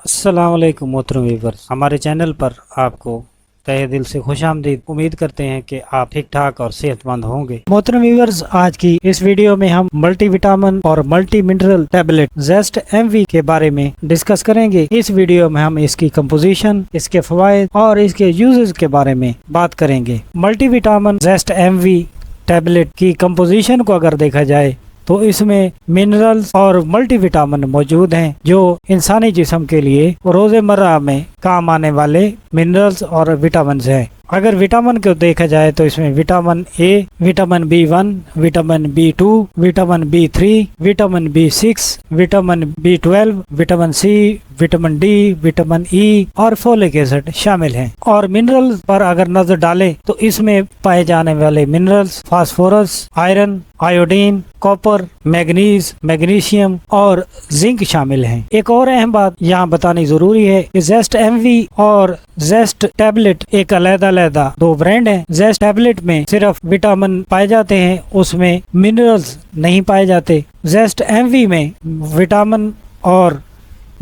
अस्सलाम वालेकुम मोहतरम व्यूअर्स, हमारे चैनल पर आपको तहे दिल से खुश आमदीद। उम्मीद करते हैं कि आप ठीक ठाक और सेहतमंद होंगे। मोहतरम व्यूअर्स, आज की इस वीडियो में हम मल्टी विटामिन और मल्टी मिनरल टैबलेट जेस्ट एमवी के बारे में डिस्कस करेंगे। इस वीडियो में हम इसकी कंपोजिशन, इसके फवाइद और इसके यूजेस के बारे में बात करेंगे। मल्टी विटामिन जेस्ट एमवी टैबलेट की कंपोजिशन को अगर देखा जाए तो इसमें मिनरल्स और मल्टीविटामिन मौजूद हैं जो इंसानी जिस्म के लिए रोज़मर्रा में काम आने वाले मिनरल्स और विटामिन हैं। अगर विटामिन को देखा जाए तो इसमें vitamin A, vitamin B1, vitamin B2, vitamin B3, vitamin B6, vitamin B12, vitamin C, vitamin D, vitamin E और फोलिक एसिड शामिल हैं। और मिनरल्स पर अगर नजर डालें तो इसमें पाए जाने वाले minerals phosphorus, iron, iodine, copper, manganese, magnesium और जिंक शामिल हैं। एक और अहम बात यहाँ बतानी जरूरी है कि जेस्ट एमवी और जेस्ट टैबलेट एक अलग-अलग दो ब्रांड हैं। जेस्ट टैबलेट में सिर्फ विटामिन पाए जाते हैं, उसमें मिनरल्स नहीं पाए जाते। जेस्ट एमवी में विटामिन और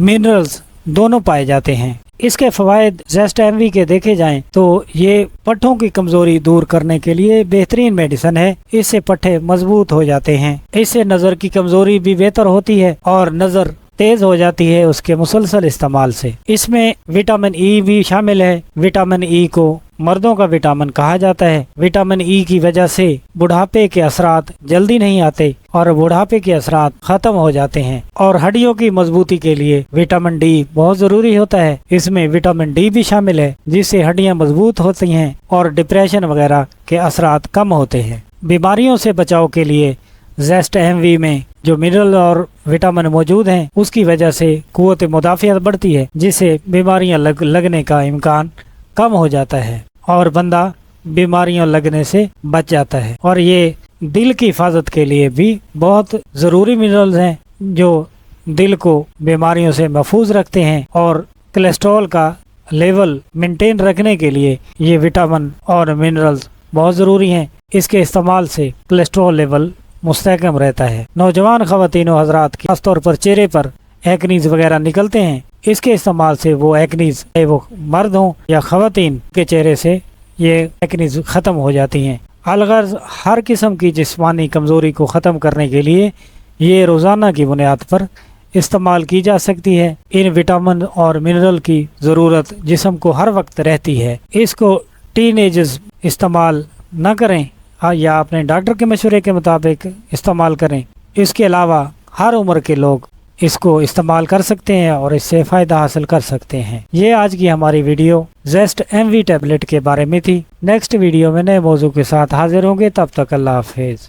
मिनरल्स दोनों पाए जाते हैं। इसके फवायद जेस्ट एमवी के देखे जाएं तो ये पट्ठों की कमजोरी दूर करने के लिए बेहतरीन मेडिसिन है। इससे पट्ठे मजबूत हो जाते हैं, इससे नजर की कमजोरी भी बेहतर होती है और नजर तेज हो जाती है उसके मुसलसल इस्तेमाल से। इसमें विटामिन ई भी शामिल है। विटामिन ई को मर्दों का विटामिन कहा जाता है। विटामिन ई की वजह से बुढ़ापे के असरात जल्दी नहीं आते और बुढ़ापे के असरात खत्म हो जाते हैं। और हड्डियों की मजबूती के लिए विटामिन डी बहुत जरूरी होता है। इसमें विटामिन डी भी शामिल है जिससे हड्डियां मजबूत होती हैं और डिप्रेशन वगैरह के असरात कम होते हैं। बीमारियों से बचाव के लिए जेस्ट एमवी में जो मिनरल और विटामिन मौजूद हैं उसकी वजह से कुव्वत मुदाफ़ियत बढ़ती है, जिससे बीमारियां लगने का इम्कान कम हो जाता है और बंदा बीमारियों लगने से बच जाता है। और ये दिल की हिफाजत के लिए भी बहुत ज़रूरी मिनरल्स हैं जो दिल को बीमारियों से महफूज रखते हैं। और कोलेस्ट्रॉल का लेवल मेंटेन रखने के लिए ये विटामिन और मिनरल्स बहुत ज़रूरी हैं। इसके इस्तेमाल से कोलेस्ट्रॉल लेवल मुस्तहकम रहता है। नौजवान ख़वातीन और हज़रात की खासतौर पर चेहरे पर एक्नीज वगैरह निकलते हैं, इसके इस्तेमाल से वो एक्नीज, चाहे वो मर्द हों या ख़वातीन, के चेहरे से ये एक्नीज ख़त्म हो जाती हैं। अलगर्ज़ हर किस्म की जिस्मानी कमज़ोरी को ख़त्म करने के लिए ये रोज़ाना की बुनियाद पर इस्तेमाल की जा सकती है। इन विटामिन और मिनरल की ज़रूरत जिस्म को हर वक्त रहती है। इसको टीनेजर्स इस्तेमाल न करें या अपने डॉक्टर के मशवरे के मुताबिक इस्तेमाल करें। इसके अलावा हर उम्र के लोग इसको इस्तेमाल कर सकते हैं और इससे फ़ायदा हासिल कर सकते हैं। ये आज की हमारी वीडियो जेस्ट एमवी टैबलेट के बारे में थी। नेक्स्ट वीडियो में नए मौजू के साथ हाजिर होंगे। तब तक अल्लाह हाफिज़।